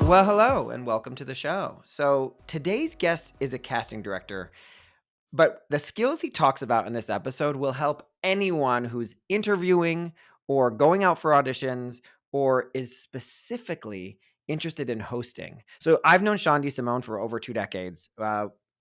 Well, hello and welcome to the show. So, today's guest is a casting director, but the skills he talks about in this episode will help anyone who's interviewing or going out for auditions or is specifically interested in hosting. So, I've known Sean Simone for over 2 decades.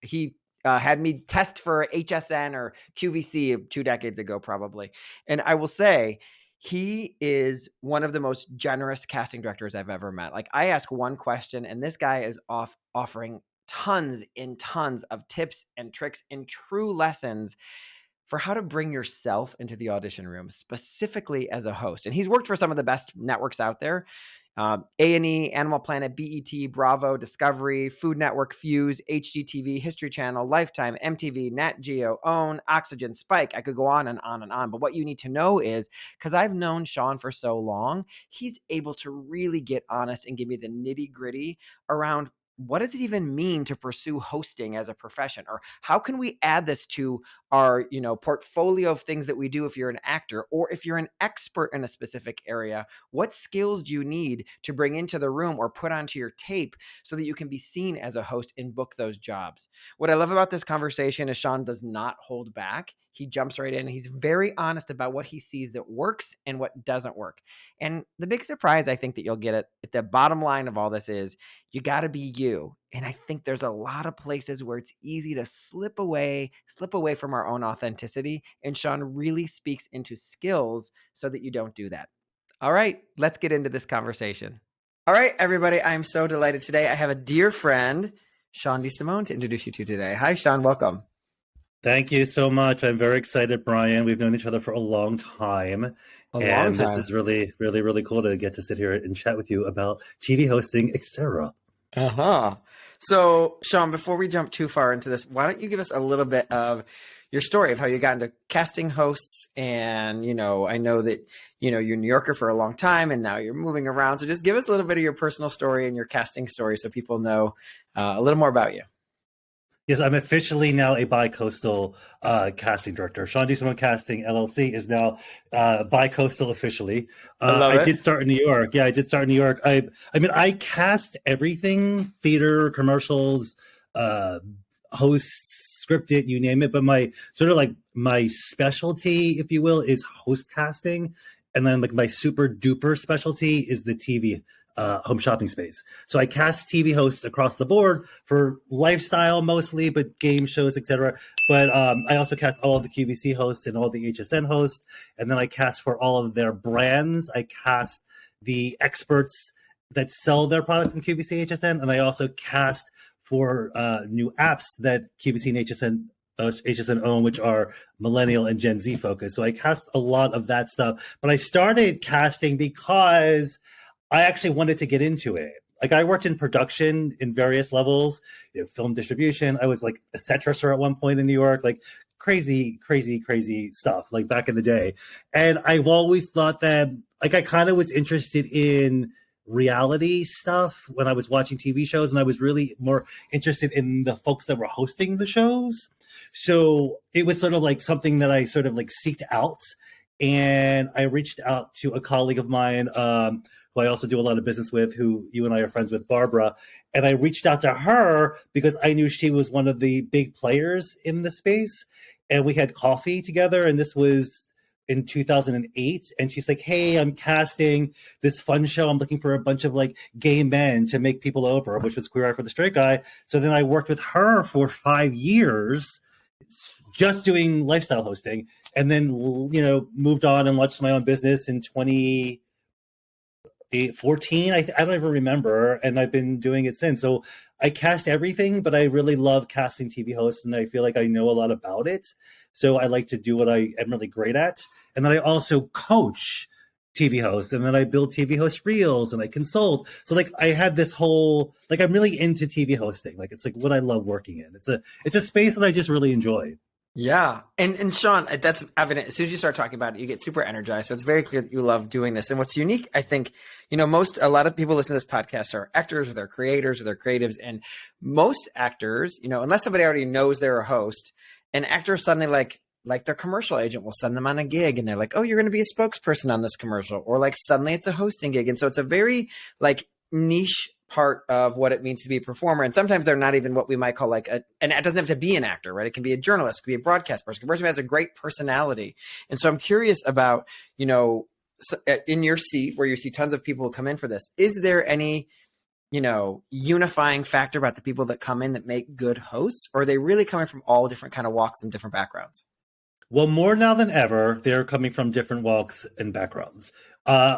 He had me test for HSN or QVC 2 decades ago, probably. And I will say, he is one of the most generous casting directors I've ever met. Like, I ask one question and this guy is offering tons and tons of tips and tricks and true lessons for how to bring yourself into the audition room, specifically as a host. And he's worked for some of the best networks out there. A&E, Animal Planet, BET, Bravo, Discovery, Food Network, Fuse, HGTV, History Channel, Lifetime, MTV, Nat Geo, OWN, Oxygen, Spike. I could go on and on and on. But what you need to know is, because I've known Sean for so long, he's able to really get honest and give me the nitty gritty around what does it even mean to pursue hosting as a profession? Or how can we add this to our, portfolio of things that we do if you're an actor, or if you're an expert in a specific area, what skills do you need to bring into the room or put onto your tape so that you can be seen as a host and book those jobs? What I love about this conversation is Sean does not hold back. He jumps right in. He's very honest about what he sees that works and what doesn't work. And the big surprise I think that you'll get at the bottom line of all this is you got to be you. And I think there's a lot of places where it's easy to slip away from our own authenticity. And Sean really speaks into skills so that you don't do that. All right, let's get into this conversation. All right, everybody, I'm so delighted today. I have a dear friend, Sean Simone, to introduce you to today. Hi, Sean. Welcome. Thank you so much. I'm very excited, Brian. We've known each other for a long time. This is really, really, really cool to get to sit here and chat with you about TV hosting, etc. So, Sean, before we jump too far into this, why don't you give us a little bit of your story of how you got into casting hosts? And, I know that, you're a New Yorker for a long time and now you're moving around. So just give us a little bit of your personal story and your casting story so people know a little more about you. Yes, I'm officially now a bi-coastal casting director. Sean Simone Casting LLC is now bi-coastal officially. I did start in New York. Yeah, I did start in New York. I cast everything: theater, commercials, hosts, scripted, you name it. But my specialty, if you will, is host casting, and then my super duper specialty is the TV home shopping space. So I cast TV hosts across the board for lifestyle mostly, but game shows, etc. But I also cast all of the QVC hosts and all the HSN hosts. And then I cast for all of their brands. I cast the experts that sell their products in QVC HSN. And I also cast for new apps that QVC and HSN own, which are millennial and Gen Z focused. So I cast a lot of that stuff. But I started casting because I actually wanted to get into it. I worked in production in various levels, film distribution. I was a set dresser at one point in New York, crazy stuff, back in the day. And I've always thought that, I kind of was interested in reality stuff when I was watching TV shows, and I was really more interested in the folks that were hosting the shows. So it was sort of something that I sort of seeked out. And I reached out to a colleague of mine, who I also do a lot of business with, who you and I are friends with, Barbara. And I reached out to her because I knew she was one of the big players in the space. And we had coffee together. And this was in 2008. And she's like, hey, I'm casting this fun show. I'm looking for a bunch of gay men to make people over, which was Queer Eye for the Straight Guy. So then I worked with her for 5 years, just doing lifestyle hosting. And then, moved on and launched my own business in 2014. I don't even remember. And I've been doing it since. So I cast everything, but I really love casting TV hosts. And I feel like I know a lot about it. So I like to do what I am really great at. And then I also coach TV hosts. And then I build TV host reels and I consult. So I had this whole, I'm really into TV hosting. It's what I love working in. It's a space that I just really enjoy. Yeah. And Sean, that's evident. As soon as you start talking about it, you get super energized. So it's very clear that you love doing this. And what's unique, I think, a lot of people listen to this podcast are actors or they're creators or they're creatives. And most actors, unless somebody already knows they're a host, an actor suddenly like their commercial agent will send them on a gig and they're like, oh, you're going to be a spokesperson on this commercial. Or suddenly it's a hosting gig. And so it's a very niche part of what it means to be a performer. And sometimes they're not even what we might call like and it doesn't have to be an actor, right? It can be a journalist, it could be a broadcast person, a person who has a great personality. And so I'm curious about, you know, in your seat where you see tons of people who come in for this, is there any, you know, unifying factor about the people that come in that make good hosts, or are they really coming from all different kind of walks and different backgrounds? Well, more now than ever, they're coming from different walks and backgrounds.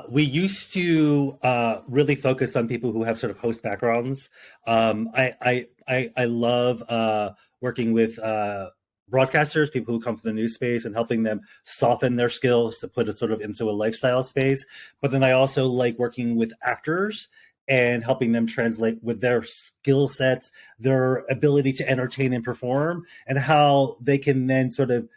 We used to really focus on people who have sort of host backgrounds. I love working with broadcasters, people who come from the news space, and helping them soften their skills to put it sort of into a lifestyle space. But then I also like working with actors and helping them translate with their skill sets, their ability to entertain and perform, and how they can then sort of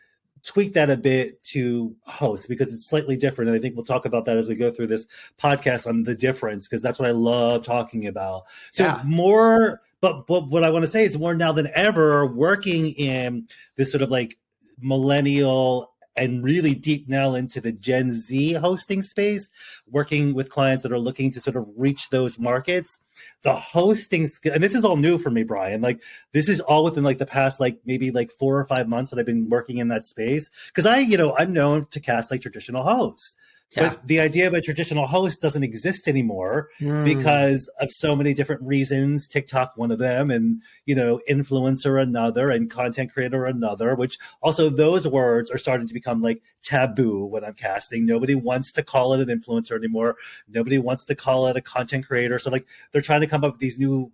tweak that a bit to host, because it's slightly different. And I think we'll talk about that as we go through this podcast on the difference, because that's what I love talking about. So more, but what I want to say is more now than ever, working in this sort of like millennial and really deep now into the Gen Z hosting space, working with clients that are looking to sort of reach those markets. The hosting, and this is all new for me, Brian, like this is all within like the past, like maybe like 4 or 5 months that I've been working in that space. Cause I'm known to cast like traditional hosts. Yeah. But the idea of a traditional host doesn't exist anymore because of so many different reasons. TikTok, one of them, and, influencer another, and content creator another, which also those words are starting to become like taboo when I'm casting. Nobody wants to call it an influencer anymore. Nobody wants to call it a content creator. So like they're trying to come up with these new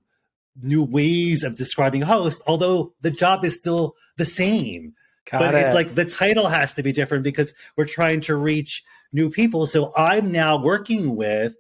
ways of describing host, although the job is still the same. It's like the title has to be different because we're trying to reach new people. So I'm now working with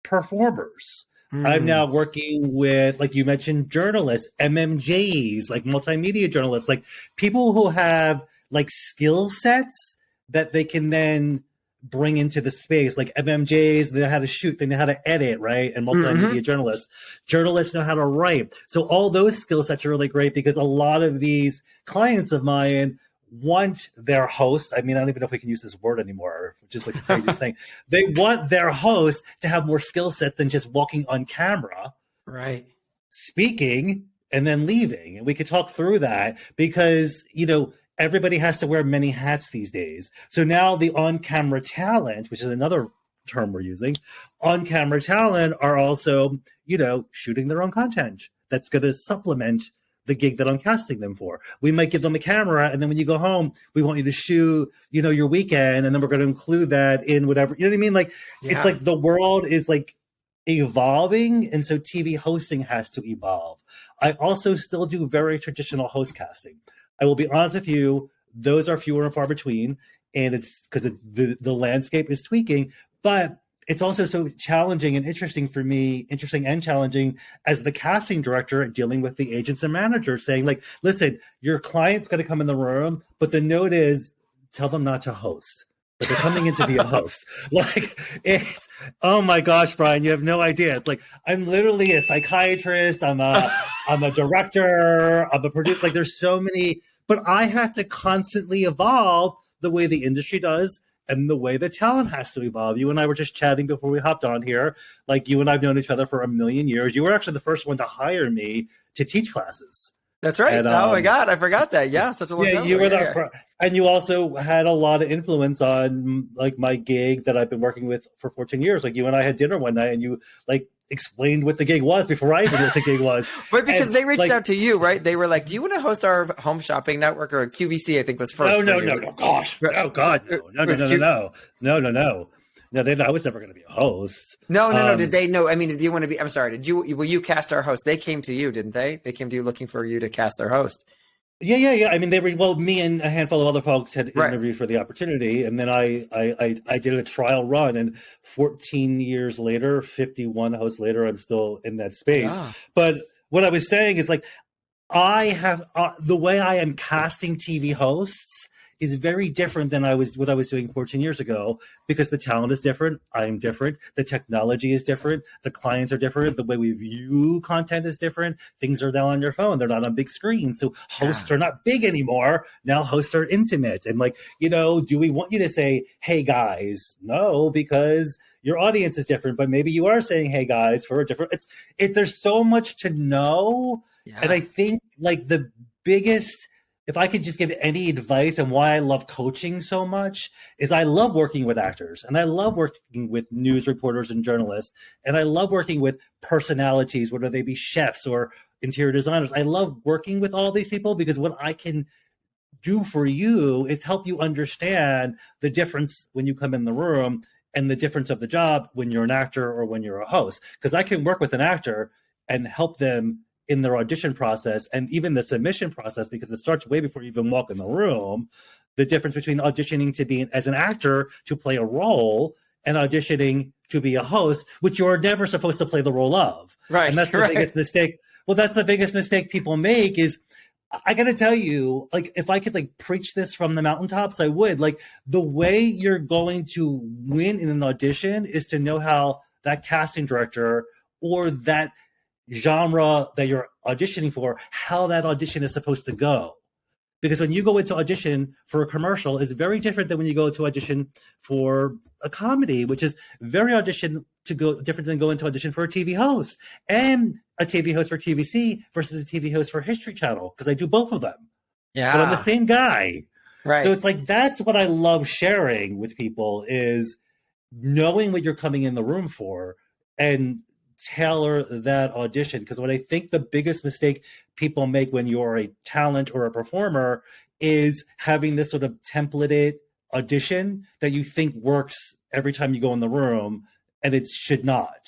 performers. I'm now working with, like you mentioned, journalists, MMJs, like multimedia journalists, like people who have like skill sets that they can then bring into the space. Like MMJs, they know how to shoot, they know how to edit, right? And multimedia journalists know how to write. So all those skill sets are really great because a lot of these clients of mine want their host. I mean, I don't even know if we can use this word anymore, which is like the craziest thing. They want their host to have more skill sets than just walking on camera, right? Speaking and then leaving. And we could talk through that because, everybody has to wear many hats these days. So now the on-camera talent, which is another term we're using, on-camera talent are also, shooting their own content that's going to supplement the gig that I'm casting them for. We might give them a camera, and then when you go home, we want you to shoot, your weekend, and then we're going to include that in whatever, you know what I mean? Like, It's like the world is like evolving, and so TV hosting has to evolve. I also still do very traditional host casting. I will be honest with you, those are fewer and far between, and it's because the landscape is tweaking, but it's also so challenging and interesting for me, interesting and challenging as the casting director dealing with the agents and managers saying like, listen, your client's going to come in the room, but the note is tell them not to host, but they're coming in to be a host. Like it's, oh my gosh, Brian, you have no idea. It's like, I'm literally a psychiatrist. I'm a director. I'm a producer. Like there's so many, but I have to constantly evolve the way the industry does. And the way the talent has to evolve. You and I were just chatting before we hopped on here. Like you and I've known each other for a million years. You were actually the first one to hire me to teach classes. That's right. And, oh my God, I forgot that. Yeah, such a long time. You were and you also had a lot of influence on like my gig that I've been working with for 14 years. Like you and I had dinner one night, and you like explained what the gig was before I even knew what the gig was. But because they reached out to you, right? They were like, "Do you want to host our home shopping network?" Or QVC, I think was first. No, gosh, oh God, no. I was never going to be a host. No. Did they know? I mean, did you want to be? I'm sorry. Will you cast our host? They came to you, didn't they? They came to you looking for you to cast their host. Yeah. I mean, me and a handful of other folks had interviewed for the opportunity, and then I did a trial run, and 14 years later, 51 hosts later, I'm still in that space. Ah. But what I was saying is like, I have the way I am casting TV hosts is very different than what I was doing 14 years ago, because the talent is different. I'm different. The technology is different. The clients are different. The way we view content is different. Things are now on your phone. They're not on big screens. So hosts are not big anymore. Now hosts are intimate. And like, do we want you to say, hey guys? No, because your audience is different, but maybe you are saying, hey guys, for a different, there's so much to know. Yeah. And I think like the biggest, if I could just give any advice and why I love coaching so much, is I love working with actors and I love working with news reporters and journalists. And I love working with personalities, whether they be chefs or interior designers. I love working with all these people because what I can do for you is help you understand the difference when you come in the room and the difference of the job when you're an actor or when you're a host. Because I can work with an actor and help them in their audition process and even the submission process, because it starts way before you even walk in the room. The difference between auditioning to be as an actor to play a role and auditioning to be a host, which you're never supposed to play the role of. Right. And that's the biggest mistake. Well, that's the biggest mistake people make is, I got to tell you, like, if I could like preach this from the mountaintops, I would. Like, the way you're going to win in an audition is to know how that casting director or that genre that you're auditioning for, how that audition is supposed to go. Because when you go into audition for a commercial, it's very different than when you go to audition for a comedy, which is very different than going to audition for a TV host, and a TV host for QVC versus a TV host for History Channel, because I do both of them. Yeah. But I'm the same guy. Right. So it's like, that's what I love sharing with people, is knowing what you're coming in the room for and tailor that audition. Because what I think the biggest mistake people make when you're a talent or a performer is having this sort of templated audition that you think works every time you go in the room, and it should not.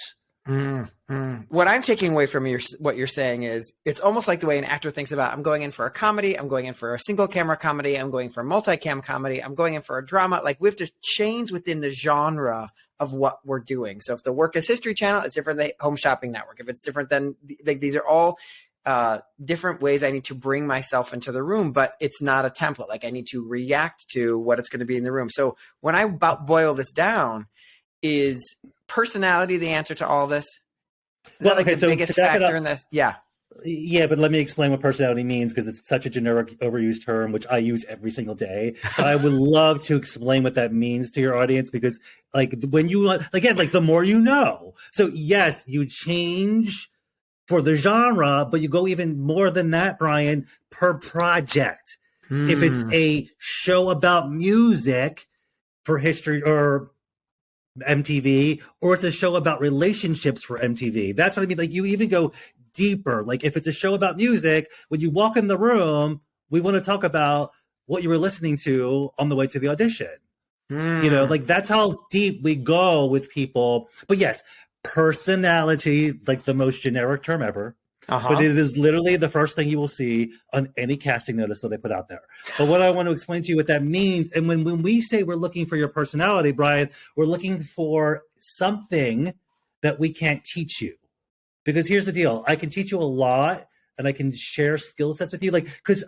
What I'm taking away from what you're saying is, it's almost like the way an actor thinks about, I'm going in for a comedy, I'm going in for a single camera comedy, I'm going for a multicam comedy, I'm going in for a drama. Like, we have to change within the genre of what we're doing. So if the work is History Channel, it's different than Home Shopping Network. If it's different, then like, these are all different ways I need to bring myself into the room, but it's not a template. Like, I need to react to what it's going to be in the room. So when I boil this down, is personality the answer to all this? Is that like the biggest factor in this? Yeah. Yeah, but let me explain what personality means, because it's such a generic, overused term, which I use every single day. So I would love to explain what that means to your audience, because like, when you, again, like, the more you know. So yes, you change for the genre, but you go even more than that, Brian, per project. If it's a show about music for History or MTV, or it's a show about relationships for MTV. That's what I mean. Like, you even go deeper. Like, if it's a show about music, when you walk in the room, we want to talk about what you were listening to on the way to the audition. Like, that's how deep we go with people. But yes, personality, like the most generic term ever. But it is literally the first thing you will see on any casting notice that they put out there. But what I want to explain to you what that means, and when we say we're looking for your personality, Brian, we're looking for something that we can't teach you. Because here's the deal. I can teach you a lot, and I can share skill sets with you. Like, because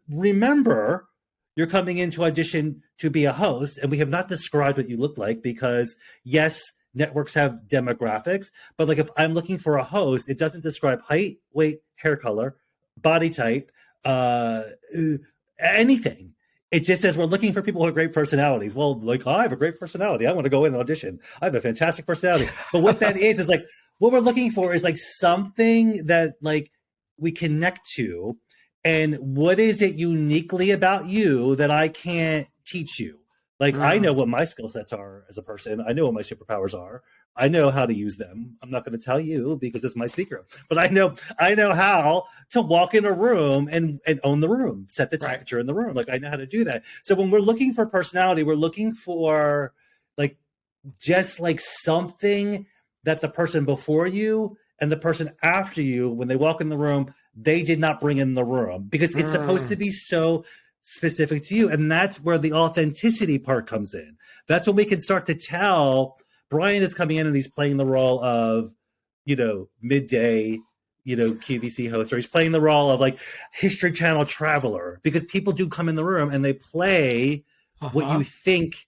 remember, you're coming into audition to be a host, and we have not described what you look like, because yes, networks have demographics, but like, if I'm looking for a host, it doesn't describe height, weight, hair color, body type, anything. It just says we're looking for people with great personalities. Well, like, I have a great personality. I want to go in and audition. I have a fantastic personality. But what that is like, what we're looking for is like something that like we connect to. And what is it uniquely about you that I can't teach you? Like, I know what my skill sets are as a person. I know what my superpowers are. I know how to use them. I'm not going to tell you because it's my secret. But I know how to walk in a room and own the room, set the temperature in the room. Like, I know how to do that. So when we're looking for personality, we're looking for like, just like something that the person before you and the person after you, when they walk in the room, they did not bring in the room, because it's supposed to be so specific to you. And that's where the authenticity part comes in. That's when we can start to tell Brian is coming in and he's playing the role of, midday QVC host, or he's playing the role of like History Channel traveler, because people do come in the room and they play what you think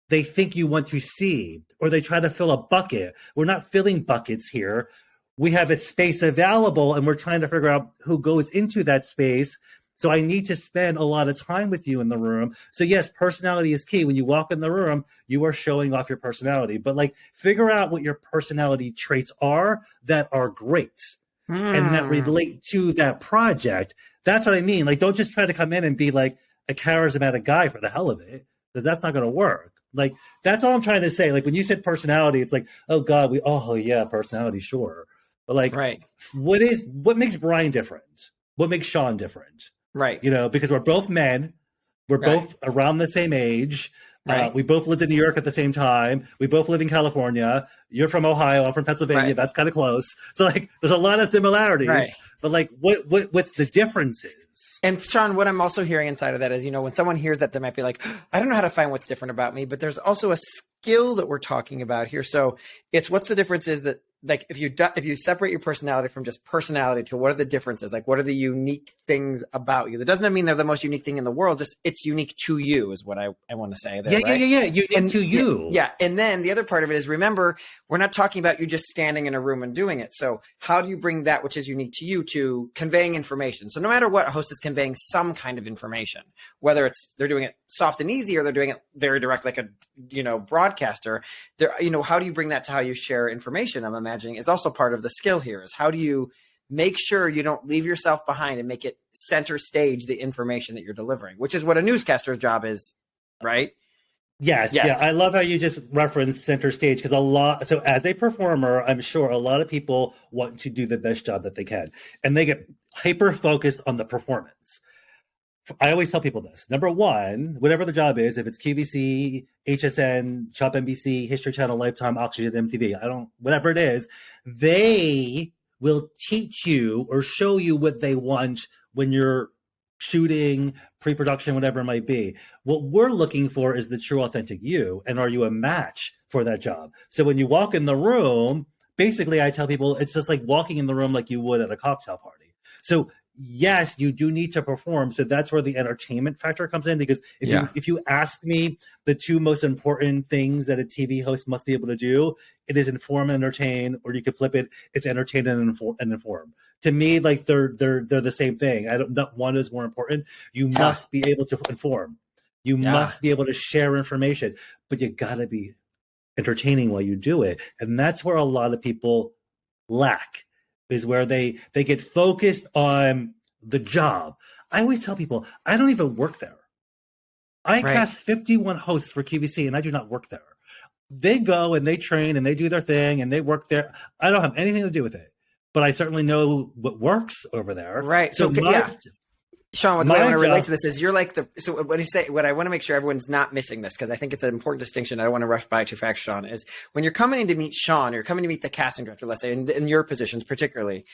they think you want to see, or they try to fill a bucket. We're not filling buckets here. We have a space available and we're trying to figure out who goes into that space. So I need to spend a lot of time with you in the room. So yes, personality is key. When you walk in the room, you are showing off your personality, but like figure out what your personality traits are that are great and that relate to that project. That's what I mean. Like, don't just try to come in and be like a charismatic guy for the hell of it, because that's not going to work. Like, that's all I'm trying to say. Like, when you said personality, it's like, oh God, personality, sure. But like, what makes Brian different? What makes Sean different? Right. Because we're both men. We're both around the same age. Right. We both lived in New York at the same time. We both live in California. You're from Ohio. I'm from Pennsylvania. Right. That's kind of close. So like, there's a lot of similarities. Right. But like, what's the differences? And Sean, what I'm also hearing inside of that is, when someone hears that, they might be like, I don't know how to find what's different about me. But there's also a skill that we're talking about here. So it's what's the difference is that, like, if you separate your personality from just personality to what are the differences? Like, what are the unique things about you? That doesn't mean they're the most unique thing in the world. Just it's unique to you is what I want to say there. Yeah. Unique to you. Yeah. And then the other part of it is, remember, we're not talking about you just standing in a room and doing it. So how do you bring that which is unique to you to conveying information? So no matter what, a host is conveying some kind of information, whether it's they're doing it soft and easy or they're doing it very direct, like a broadcaster. How do you bring that to how you share information? I'm imagining is also part of the skill here. Is how do you make sure you don't leave yourself behind and make it center stage the information that you're delivering, which is what a newscaster's job is, right? Yes. Yeah. I love how you just referenced center stage, because so as a performer, I'm sure a lot of people want to do the best job that they can, and they get hyper focused on the performance. I always tell people this. Number one, whatever the job is, if it's QVC, HSN, Shop NBC, History Channel, Lifetime, Oxygen, MTV, whatever it is, they will teach you or show you what they want when you're shooting, pre-production, whatever it might be. What we're looking for is the true, authentic you, and are you a match for that job? So when you walk in the room, basically I tell people it's just like walking in the room like you would at a cocktail party. So yes, you do need to perform. So that's where the entertainment factor comes in, because if you ask me the two most important things that a TV host must be able to do, it is inform and entertain, or you could flip it, it's entertain and inform. To me, like they're the same thing. Not one is more important. You must be able to inform. You must be able to share information, but you gotta be entertaining while you do it. And that's where a lot of people lack, is where they get focused on the job. I always tell people, I don't even work there. I cast 51 hosts for QVC and I do not work there. They go and they train and they do their thing and they work there. I don't have anything to do with it, but I certainly know what works over there. Right. So Sean, the way I want to relate to this is you're like what I want to make sure everyone's not missing this, because I think it's an important distinction. I don't want to rush by too fast, Sean, is when you're coming in to meet Sean, or you're coming to meet the casting director, let's say in your positions particularly,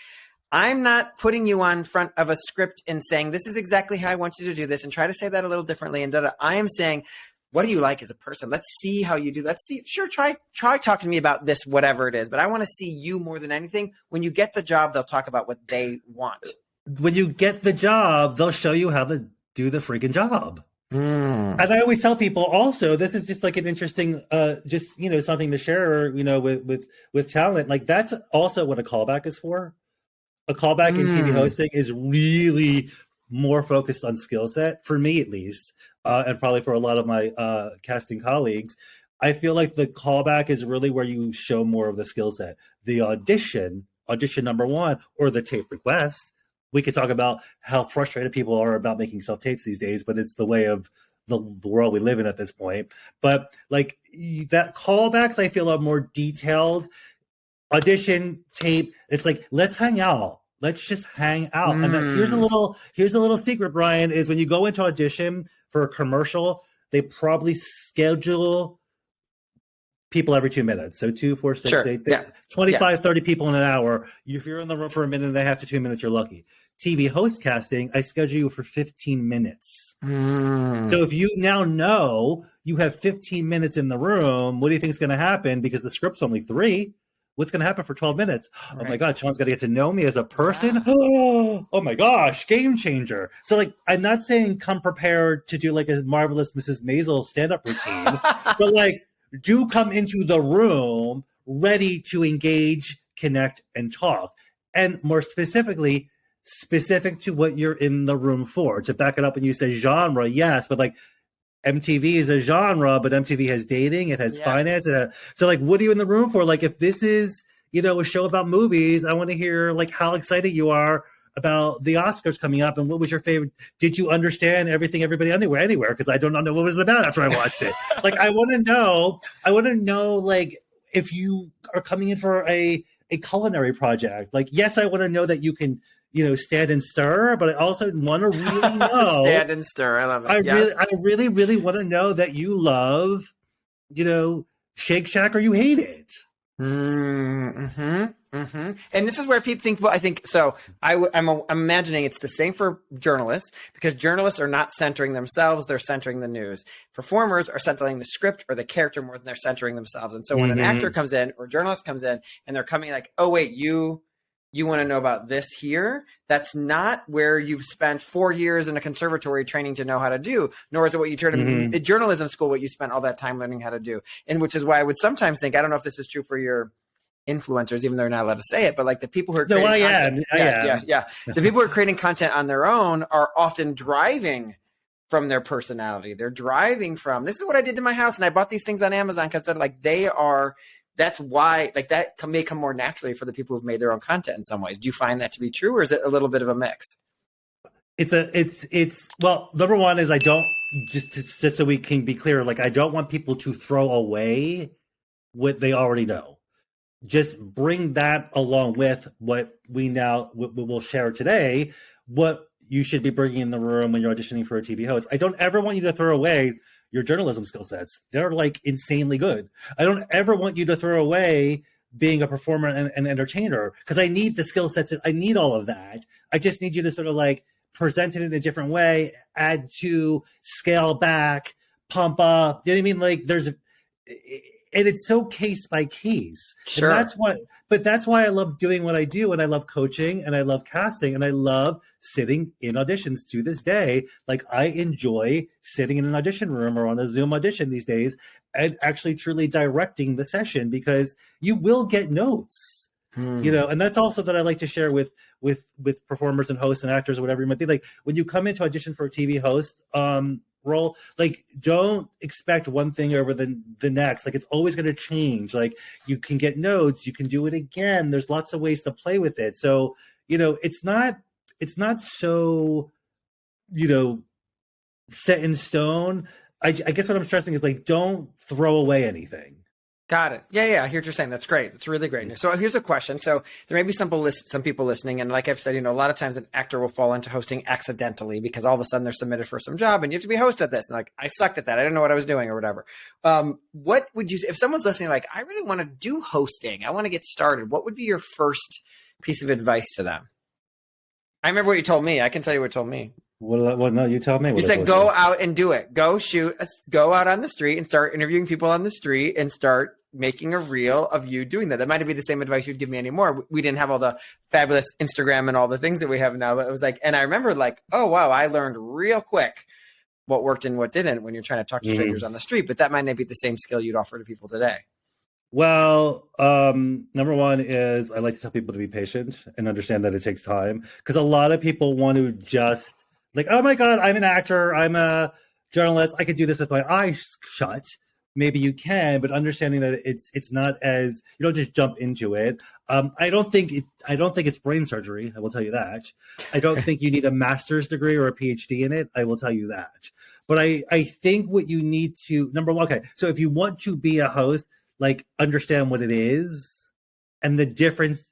I'm not putting you on front of a script and saying, this is exactly how I want you to do this and try to say that a little differently. And I am saying, what do you like as a person? Let's see how you do. Let's see. Sure. Try talking to me about this, whatever it is. But I want to see you more than anything. When you get the job, they'll talk about what they want. When you get the job, they'll show you how to do the freaking job. And I always tell people also, this is just like an interesting, something to share, with talent. Like that's also what a callback is for. A callback in TV hosting is really more focused on skill set, for me at least, and probably for a lot of my casting colleagues. I feel like the callback is really where you show more of the skill set. The audition number one, or the tape request. We could talk about how frustrated people are about making self-tapes these days, but it's the way of the world we live in at this point. But like that callbacks, I feel are more detailed. Audition, tape, it's like, let's hang out. Let's just hang out. And then here's a little secret, Brian, is when you go into audition for a commercial, they probably schedule people every 2 minutes. So 2, 4, 6, 8, 25, 30 people in an hour. If you're in the room for a minute and a half to 2 minutes, you're lucky. TV host casting, I schedule you for 15 minutes. So if you now know you have 15 minutes in the room, what do you think is going to happen? Because the script's only 3. what's going to happen for 12 minutes? Oh my Right. God, Sean's got to get to know me as a person. Yeah. Oh my gosh, game changer. So like, I'm not saying come prepared to do like a marvelous Mrs. Maisel stand-up routine, but like do come into the room ready to engage, connect, and talk. And more specifically, specific to what you're in the room for. To back it up when you say genre, yes, but like MTV is a genre, but MTV has dating, it has finance. So like, what are you in the room for? Like, if this is, you know, a show about movies, I want to hear like how excited you are about the Oscars coming up and what was your favorite. Did you understand everything, everybody, anywhere? Because I don't know what it was about after I watched it. Like, I want to know like if you are coming in for a culinary project. Like, yes, I want to know that you can, you know, stand and stir, but I also want to really know. Stand and stir. I love it. I really want to know that you love, you know, Shake Shack or you hate it. And this is where people think, well, I think, so I'm imagining it's the same for journalists, because journalists are not centering themselves, they're centering the news. Performers are centering the script or the character more than they're centering themselves. And so when an actor comes in or a journalist comes in and they're coming like, oh, wait, you want to know about this here? That's not where you've spent 4 years in a conservatory training to know how to do, nor is it what you turn in journalism school, what you spent all that time learning how to do. And which is why I would sometimes think, I don't know if this is true for your influencers, even though they're not allowed to say it, but like the people who are creating content, the people who are creating content on their own are often driving from their personality. They're driving from, this is what I did to my house and I bought these things on Amazon, because they're like, that's why, like, that may come more naturally for the people who've made their own content in some ways. Do you find that to be true, or is it a little bit of a mix? Well, number one is I don't, just so we can be clear, like, I don't want people to throw away what they already know. Just bring that along with what we'll share today, what you should be bringing in the room when you're auditioning for a TV host. I don't ever want you to throw away your journalism skill sets. They're like insanely good. I don't ever want you to throw away being a performer and entertainer, because I need the skill sets. I need all of that. I just need you to sort of like present it in a different way, add to, scale back, pump up. You know what I mean? Like and it's so case by case. Sure. And that's why I love doing what I do, and I love coaching, and I love casting, and I love sitting in auditions to this day. Like, I enjoy sitting in an audition room or on a Zoom audition these days and actually truly directing the session, because you will get notes, you know, and that's also that I like to share with performers and hosts and actors or whatever it might be. Like, when you come into audition for a TV host, role, like, don't expect one thing over the next. Like, it's always going to change. Like, you can get notes, you can do it again. There's lots of ways to play with it. So, you know, it's not so, you know, set in stone. I guess what I'm stressing is, like, don't throw away anything. Got it. Yeah. I hear what you're saying. That's great. That's really great. So here's a question. So there may be some people listening, and like I've said, you know, a lot of times an actor will fall into hosting accidentally because all of a sudden they're submitted for some job and you have to be a host at this. And like, I sucked at that. I didn't know what I was doing or whatever. What would you say if someone's listening, like, I really want to do hosting, I want to get started? What would be your first piece of advice to them? I remember what you told me. I can tell you what you told me. Well, no, you tell me. You said go out and do it. Go go out on the street and start interviewing people on the street and start making a reel of you doing that. That might not be the same advice you'd give me anymore. We didn't have all the fabulous Instagram and all the things that we have now, but it was like, and I remember like, oh wow, I learned real quick what worked and what didn't when you're trying to talk to strangers on the street, but that might not be the same skill you'd offer to people today. Well, number one is I like to tell people to be patient and understand that it takes time, because a lot of people want to just like, oh my God, I'm an actor, I'm a journalist, I could do this with my eyes shut. Maybe you can, but understanding that it's not as, you don't just jump into it. I don't think it's brain surgery. I will tell you that. I don't think you need a master's degree or a PhD in it. I will tell you that. But I think what you need to, number one, okay. So if you want to be a host, like, understand what it is and the difference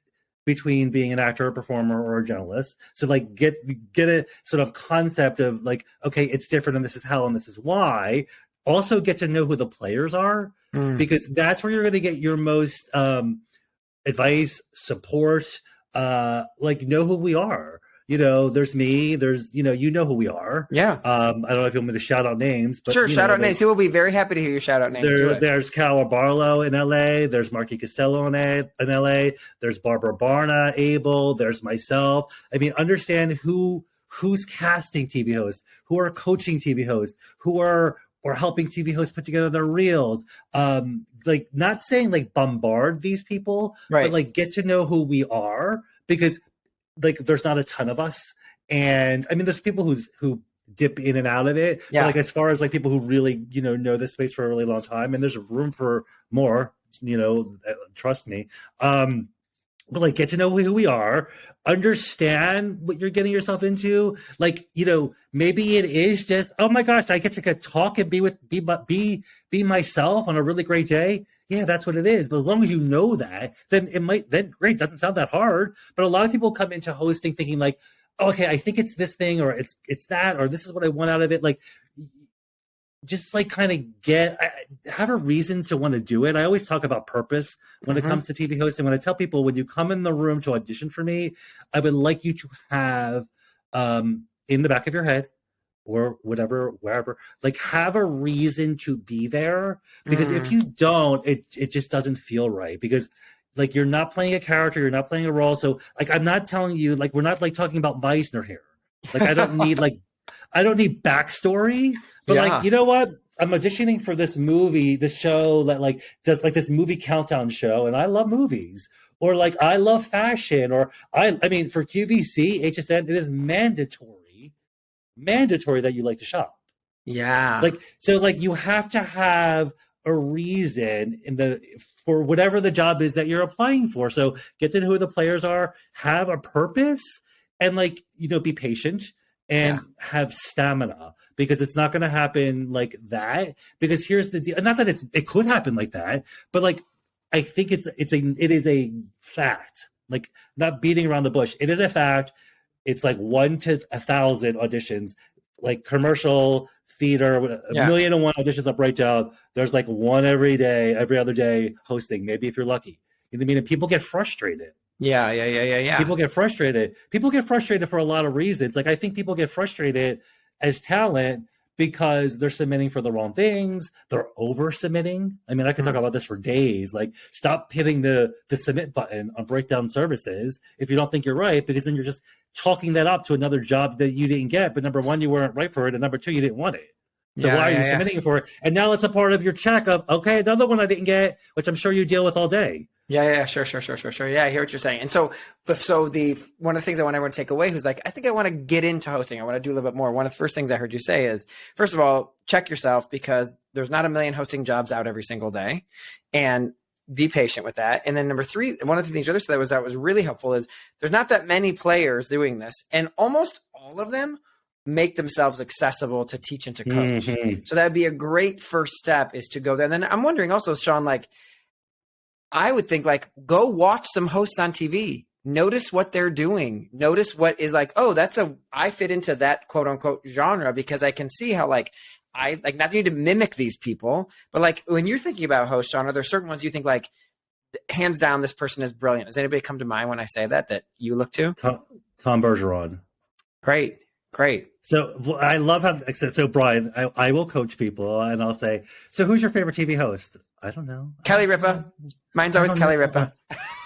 between being an actor, a performer, or a journalist. So like get a sort of concept of like, okay, it's different and this is how and this is why. Also get to know who the players are, because that's where you're going to get your most advice, support, like, know who we are. there's me, there's, you know who we are. Yeah. I don't know if you want me to shout out names, but Sure, shout out names. He will be very happy to hear your shout out names. There's Carol Barlow in LA, there's Marky Costello in LA, there's Barbara Barna, Abel, there's myself. I mean, understand who's casting TV hosts, who are coaching TV hosts, who are or helping TV hosts put together their reels. Like, not saying like bombard these people, right, but like get to know who we are, because like there's not a ton of us. And I mean, there's people who dip in and out of it. Yeah. But like, as far as like people who really, know this space for a really long time, and there's room for more, trust me. But like, get to know who we are, understand what you're getting yourself into. Like, maybe it is just, oh my gosh, I get to talk and be myself on a really great day. Yeah, that's what it is. But as long as you know that, then great. Doesn't sound that hard. But a lot of people come into hosting thinking like, oh, okay, I think it's this thing, or it's that, or this is what I want out of it. Like, just like kind of have a reason to want to do it. I always talk about purpose when it comes to TV hosting. When I tell people, when you come in the room to audition for me, I would like you to have in the back of your head, or whatever, wherever, like, have a reason to be there. Because if you don't, it just doesn't feel right. Because like, you're not playing a character, you're not playing a role. So like, I'm not telling you, like, we're not like talking about Meisner here. Like, I don't need backstory. But like, you know what? I'm auditioning for this movie, this show that like does like this movie countdown show, and I love movies, or like I love fashion, or I mean, for QVC, HSN, it is mandatory that you like to shop. Yeah. Like, so like, you have to have a reason for whatever the job is that you're applying for. So get to know who the players are, have a purpose, and like, be patient and have stamina, because it's not going to happen like that. Because here's the deal. Not that it could happen like that, but like, I think it is a fact, like, not beating around the bush. It is a fact. It's like 1 to 1,000 auditions, like commercial, theater, a million and one auditions up right down. There's like one every other day hosting, maybe if you're lucky. You know what I mean? And people get frustrated. Yeah. People get frustrated. People get frustrated for a lot of reasons. Like, I think people get frustrated as talent because they're submitting for the wrong things. They're over submitting. I mean, I could talk about this for days. Like, stop hitting the submit button on breakdown services if you don't think you're right, because then you're just chalking that up to another job that you didn't get. But number one, you weren't right for it. And number two, you didn't want it. So why are you submitting for it? And now it's a part of your check of, okay, another one I didn't get, which I'm sure you deal with all day. Yeah, sure. Yeah, I hear what you're saying. And so one of the things I want everyone to take away who's like, I think I want to get into hosting, I want to do a little bit more. One of the first things I heard you say is, first of all, check yourself, because there's not a million hosting jobs out every single day, and be patient with that. And then number three, one of the things you said that was really helpful is there's not that many players doing this, and almost all of them make themselves accessible to teach and to coach. So that'd be a great first step, is to go there. And then I'm wondering also, Sean, like, I would think like, go watch some hosts on TV, notice what they're doing, notice what is like, oh, I fit into that quote unquote genre, because I can see how like, I like, not need to mimic these people, but like, when you're thinking about host genre, there's certain ones you think like, hands down, this person is brilliant. Does anybody come to mind when I say that you look to? Tom Bergeron. Great. So I love how, so Brian, I will coach people and I'll say, so who's your favorite TV host? I don't know. Kelly Ripa. Mine's always Kelly Ripa.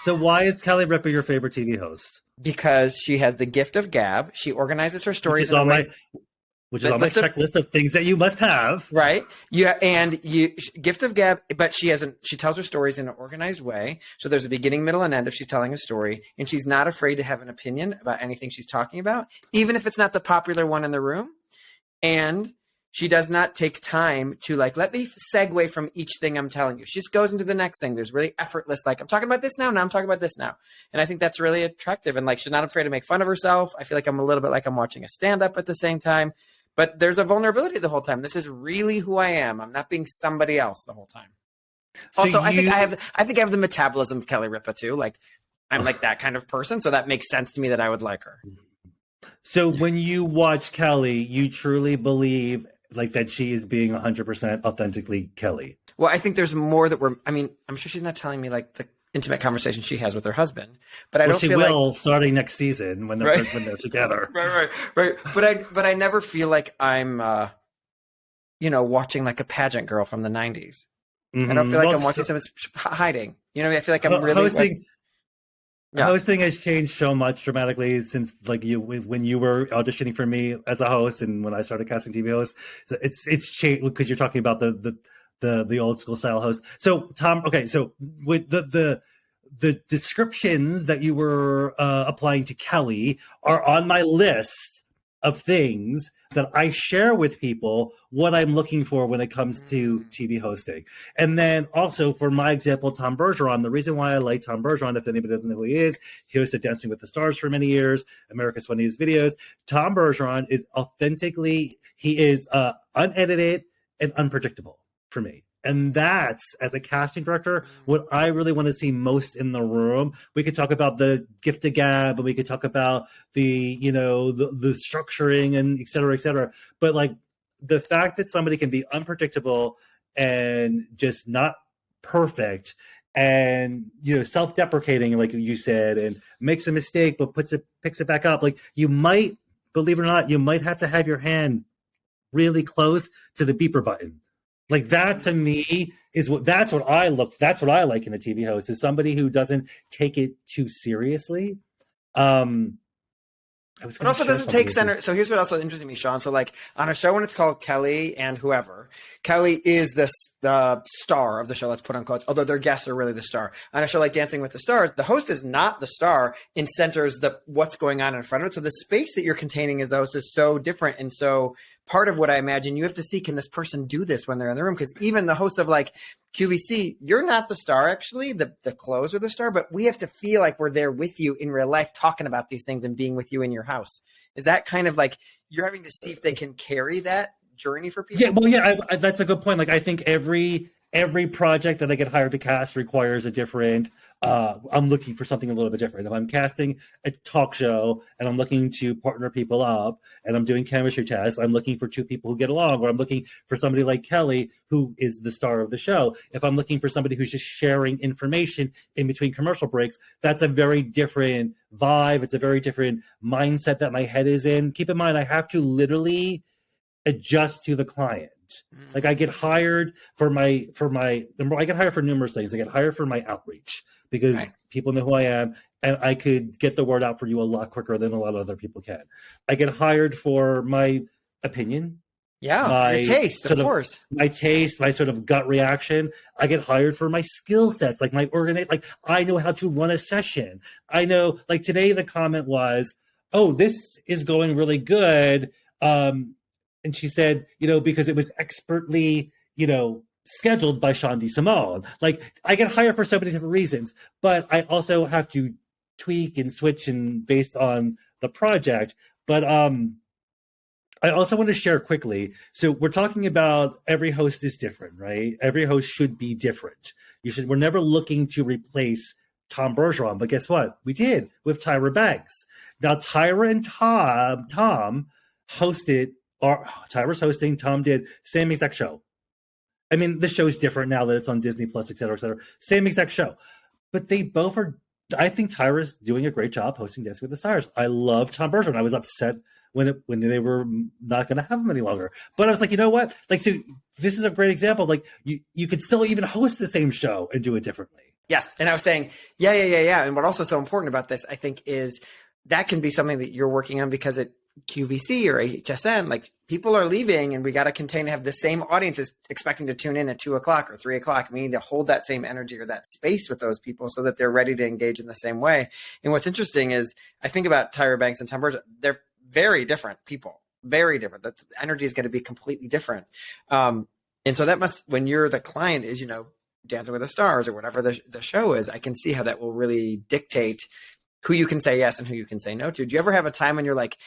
So why is Kelly Ripa your favorite TV host? Because she has the gift of gab. She organizes her stories which is on my checklist of things that you must have. Right. Gift of gab, but she tells her stories in an organized way. So there's a beginning, middle, and end if she's telling a story. And she's not afraid to have an opinion about anything she's talking about, even if it's not the popular one in the room. And she does not take time to like, let me segue from each thing I'm telling you. She just goes into the next thing. There's really effortless, like, I'm talking about this now I'm talking about this now. And I think that's really attractive. And like, she's not afraid to make fun of herself. I feel like I'm a little bit like I'm watching a stand-up at the same time. But there's a vulnerability the whole time. This is really who I am. I'm not being somebody else the whole time. So also, I think I have the metabolism of Kelly Ripa too. Like, I'm like that kind of person. So that makes sense to me that I would like her. So when you watch Kelly, you truly believe like that she is being 100% authentically Kelly. Well, I think there's more that I'm sure she's not telling me like intimate conversation she has with her husband. But I Well, don't she feel will starting next season when they're right, when they're together. right. But I never feel like I'm, watching like a pageant girl from the '90s. I don't feel like Well, I'm watching someone hiding. You know, what I mean? I feel like I'm really hosting. yeah. Hosting has changed so much dramatically since like when you were auditioning for me as a host and when I started casting TV hosts. So it's changed because you're talking about the old school style host. So Tom, okay, so with the descriptions that you were applying to Kelly are on my list of things that I share with people what I'm looking for when it comes to TV hosting. And then also for my example, Tom Bergeron, the reason why I like Tom Bergeron, if anybody doesn't know who he hosted Dancing with the Stars for many years, America's Funniest Videos. Tom Bergeron is he is unedited and unpredictable for me. And that's, as a casting director, what I really want to see most in the room. We could talk about the gift of gab, and we could talk about the structuring and et cetera, et cetera. But like the fact that somebody can be unpredictable and just not perfect and, self-deprecating, like you said, and makes a mistake, but picks it back up. Like you might, believe it or not, you might have to have your hand really close to the beeper button. Like that to me that's what I like in a TV host, is somebody who doesn't take it too seriously. But also doesn't take center. So here's what also interested me, Sean. So like on a show when it's called Kelly and whoever, Kelly is the star of the show. Let's put on quotes. Although their guests are really the star. On a show like Dancing with the Stars, the host is not the star and centers what's going on in front of it. So the space that you're containing as the host is so different. And so part of what I imagine you have to see, can this person do this when they're in the room? Because even the host of like QVC, you're not the star, actually. The clothes are the star, but we have to feel like we're there with you in real life, talking about these things and being with you in your house. Is that kind of like you're having to see if they can carry that journey for people? Yeah, well, yeah, that's a good point. Like I think every project that I get hired to cast requires a different. I'm looking for something a little bit different. If I'm casting a talk show and I'm looking to partner people up and I'm doing chemistry tests, I'm looking for two people who get along, or I'm looking for somebody like Kelly, who is the star of the show. If I'm looking for somebody who's just sharing information in between commercial breaks, that's a very different vibe. It's a very different mindset that my head is in. Keep in mind, I have to literally adjust to the client. Like I get hired for I get hired for numerous things. I get hired for my outreach because people know who I am and I could get the word out for you a lot quicker than a lot of other people can. I get hired for my opinion. Yeah, your taste, of course. My taste, my sort of gut reaction. I get hired for my skill sets, like my like I know how to run a session. I know, like today the comment was, "Oh, this is going really good." And she said, because it was expertly, scheduled by Sean D. Simone. Like, I get hired for so many different reasons, but I also have to tweak and switch and based on the project. But I also want to share quickly. So we're talking about every host is different, right? Every host should be different. We're never looking to replace Tom Bergeron, but guess what? We did with Tyra Banks. Now, Tyra and Tom hosted. Tyra's hosting, Tom did, same exact show. I mean, the show's different now that it's on Disney Plus, et cetera, et cetera. Same exact show. But they both are, I think Tyra's doing a great job hosting Dancing with the Stars. I love Tom Bergeron. I was upset when they were not going to have him any longer. But I was like, you know what? Like, so this is a great example. Like, you could still even host the same show and do it differently. Yes. And I was saying, yeah. And what also is so important about this, I think, is that can be something that you're working on because it QVC or HSN, like people are leaving and we got to continue to have the same audiences expecting to tune in at 2 o'clock or 3 o'clock. We need to hold that same energy or that space with those people so that they're ready to engage in the same way. And what's interesting is I think about Tyra Banks and Tom Bergeron, they're very different people, very different. That energy is going to be completely different. And so that must, when you're the client is, Dancing with the Stars or whatever the show is, I can see how that will really dictate who you can say yes and who you can say no to. Do you ever have a time when you're like,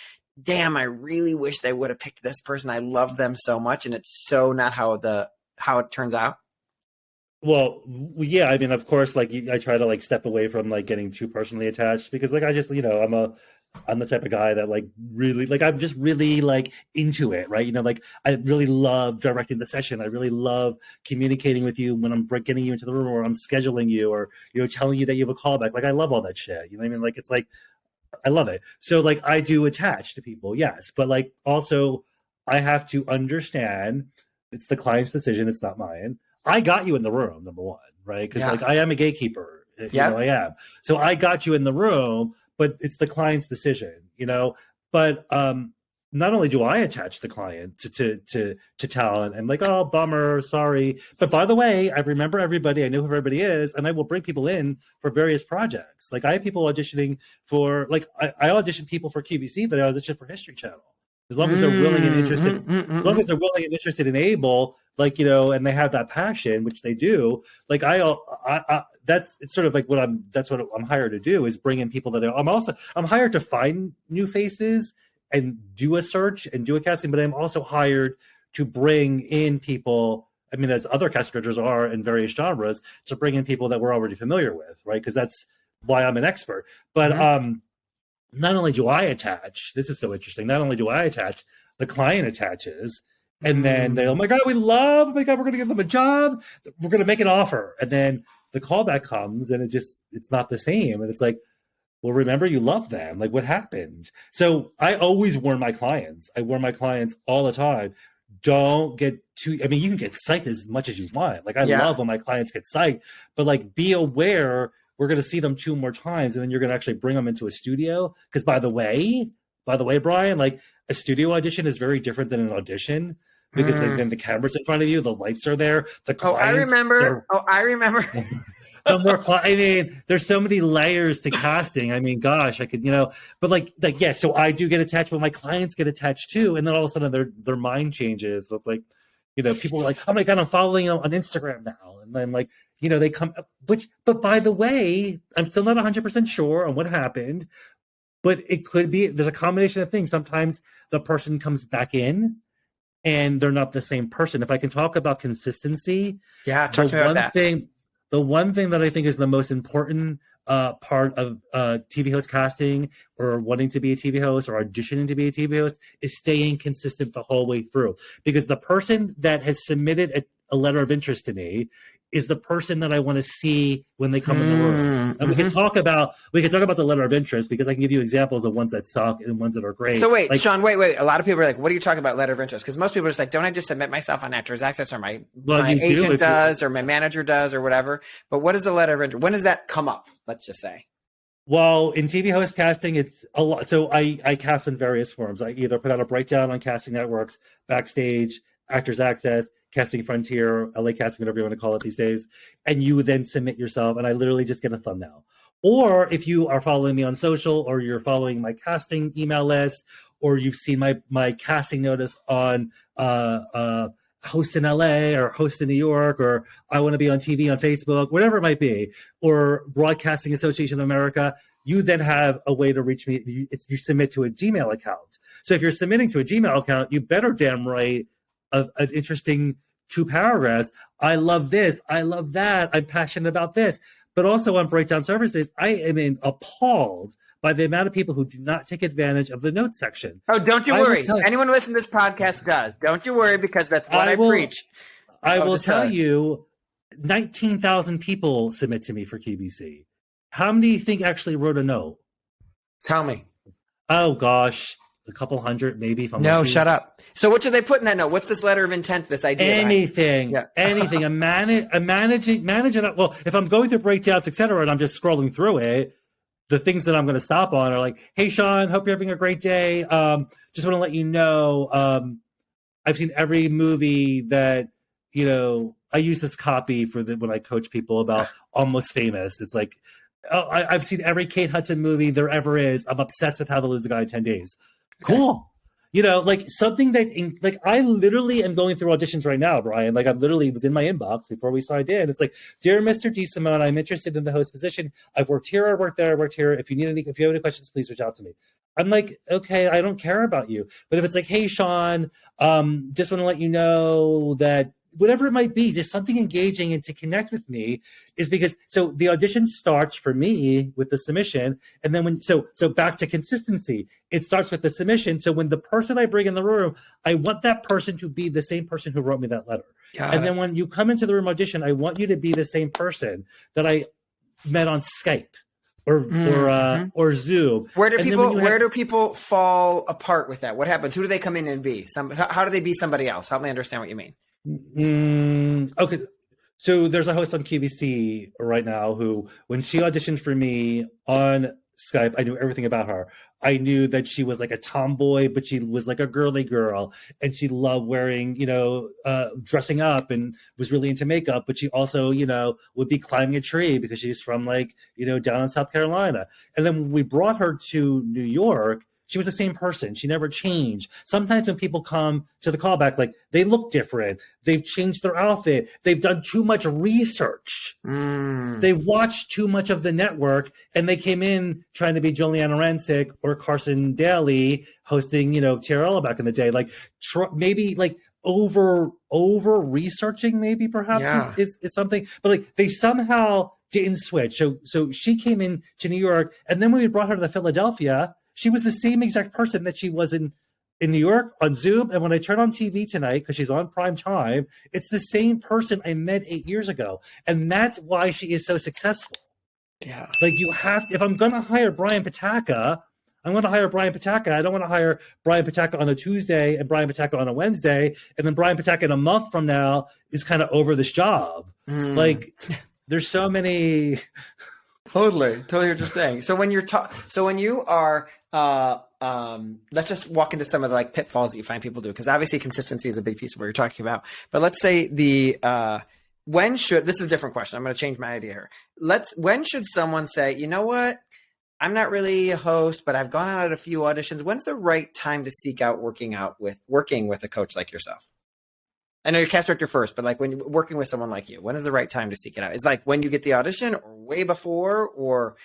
damn, I really wish they would have picked this person. I love them so much. And it's so not how it turns out. Well, yeah. I mean, of course, like I try to like step away from like getting too personally attached because like, I just, I'm the type of guy that like really like I'm just really like into it, right? You know, like I really love directing the session. I really love communicating with you when I'm getting you into the room, or I'm scheduling you, or you know, telling you that you have a callback. Like I love all that shit. You know what I mean? Like it's like I love it. So like I do attach to people, yes, but like also I have to understand it's the client's decision. It's not mine. I got you in the room, number one, right? Because like I am a gatekeeper, you know, I am. So I got you in the room, but it's the client's decision, you know. But not only do I attach the client to talent and like, oh, bummer, sorry. But by the way, I remember everybody, I know who everybody is, and I will bring people in for various projects. Like I have people auditioning for, like I audition people for QVC that I audition for History Channel. As long as they're willing and interested, as long as they're willing and interested and able, like, you know, and they have that passion, which they do, like that's it's sort of like that's what I'm hired to do, is bring in people that I'm hired to find new faces and do a search and do a casting, but I'm also hired to bring in people, I mean, as other casting directors are in various genres, to bring in people that we're already familiar with, right? Because that's why I'm an expert. But not only do I attach, this is so interesting, not only do I attach, the client attaches, and then they, oh my God, oh my God, we're going to give them a job, we're going to make an offer. And then the callback comes and it's not the same. And it's like, well, remember, you love them. Like, what happened? So I always warn my clients. I warn my clients all the time. Don't get too, I mean, you can get psyched as much as you want. Like, I love when my clients get psyched, but like, be aware, we're going to see them 2 more times, and then you're going to actually bring them into a studio. Because by the way, Brian, like a studio audition is very different than an audition, because then the camera's in front of you, the lights are there, the clients. I remember. I mean, there's so many layers to casting. I mean, gosh, I could, you know, but like, yeah, so I do get attached, but my clients get attached too. And then all of a sudden their mind changes. So it's like, you know, people are like, oh my God, I'm following them on Instagram now. And then like, you know, they come, but by the way, I'm still not 100% sure on what happened, but it could be, there's a combination of things. Sometimes the person comes back in and they're not the same person. If I can talk about consistency. Yeah, talk to me about that. The one thing that I think is the most important part of TV host casting, or wanting to be a TV host, or auditioning to be a TV host, is staying consistent the whole way through. Because the person that has submitted a letter of interest to me is the person that I want to see when they come in the room. And we can talk about the letter of interest, because I can give you examples of ones that suck and ones that are great. So wait, like, Sean, wait. A lot of people are like, what are you talking about letter of interest? Because most people are just like, don't I just submit myself on Actors Access, or my agent does, or my manager does, or whatever. But what is the letter of interest? When does that come up? Let's just say. Well, in TV host casting, it's a lot. So I cast in various forms. I either put out a breakdown on Casting Networks, Backstage, Actors Access, Casting Frontier, LA Casting, whatever you want to call it these days, and you would then submit yourself, and I literally just get a thumbnail. Or if you are following me on social, or you're following my casting email list, or you've seen my casting notice on Host in LA, or Host in New York, or I want to be on TV on Facebook, whatever it might be, or Broadcasting Association of America, you then have a way to reach me. You submit to a Gmail account. So if you're submitting to a Gmail account, you better damn right an interesting 2 paragraphs. I love this. I love that. I'm passionate about this. But also on Breakdown Services, I am appalled by the amount of people who do not take advantage of the notes section. Oh, don't you worry. Anyone listening to this podcast does. Don't you worry, because that's what I preach. I will tell you, 19,000 people submit to me for QVC. How many do you think actually wrote a note? Tell me. Oh, gosh. A couple hundred, maybe. No, shut up. So what should they put in that note? What's this letter of intent, this idea? Anything. Anything. I'm managing. Well, if I'm going through breakdowns, etc., and I'm just scrolling through it, the things that I'm going to stop on are like, hey, Sean, hope you're having a great day. Just want to let you know, I've seen every movie that, you know, I use this copy for when I coach people about Almost Famous. It's like, oh, I've seen every Kate Hudson movie there ever is. I'm obsessed with How to Lose a Guy in 10 Days. Cool. You know, like something that's like, I literally am going through auditions right now, Brian. Like, I'm literally was in my inbox before we signed in. It's like, dear Mr. D. Simone, I'm interested in the host position. I've worked here, I worked there, I worked here. If you have any questions, please reach out to me. I'm like, okay, I don't care about you. But if it's like, hey, Sean, just want to let you know that whatever it might be, just something engaging and to connect with me is because, so the audition starts for me with the submission. And then so back to consistency, it starts with the submission. So when the person I bring in the room, I want that person to be the same person who wrote me that letter. Then when you come into the room audition, I want you to be the same person that I met on Skype or Zoom. Where do people fall apart with that? What happens? Who do they come in and be? How do they be somebody else? Help me understand what you mean. Okay. So there's a host on QVC right now who, when she auditioned for me on Skype, I knew everything about her. I knew that she was like a tomboy, but she was like a girly girl, and she loved wearing, dressing up and was really into makeup, but she also, would be climbing a tree because she's from down in South Carolina. And then when we brought her to New York, she was the same person. She never changed. Sometimes when people come to the callback, they look different. They've changed their outfit. They've done too much research. They watched too much of the network, and they came in trying to be Juliana Rancic or Carson Daly hosting, TRL back in the day. Maybe over researching, maybe perhaps is something. But they somehow didn't switch. So she came in to New York, and then when we brought her to Philadelphia, she was the same exact person that she was in New York on Zoom. And when I turn on TV tonight, because she's on prime time, it's the same person I met 8 years ago. And that's why she is so successful. Yeah. You have to, if I'm going to hire Brian Pataka, I'm going to hire Brian Pataka. I don't want to hire Brian Pataka on a Tuesday and Brian Pataka on a Wednesday. And then Brian Pataka in a month from now is kind of over this job. There's so many... Totally what you're saying. So when you are, let's just walk into some of the pitfalls that you find people do, because obviously consistency is a big piece of what you're talking about. But let's say this is a different question. I'm going to change my idea here. When should someone say, you know what, I'm not really a host, but I've gone out at a few auditions. When's the right time to seek out working with a coach like yourself? I know you're cast director first, but when you're working with someone like you, when is the right time to seek it out? Is when you get the audition, or way before, or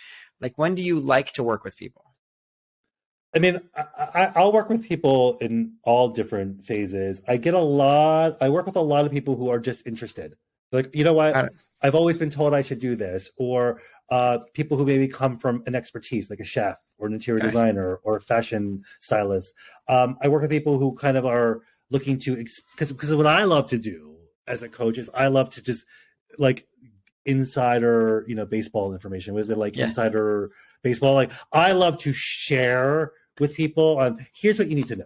when do you like to work with people? I mean, I'll work with people in all different phases. I work with a lot of people who are just interested. You know what? I've always been told I should do this, or people who maybe come from an expertise, like a chef or an interior designer or a fashion stylist. I work with people who kind of are looking to, because what I love to do as a coach is I love to just insider, baseball information. Was it insider baseball? I love to share with people on, here's what you need to know.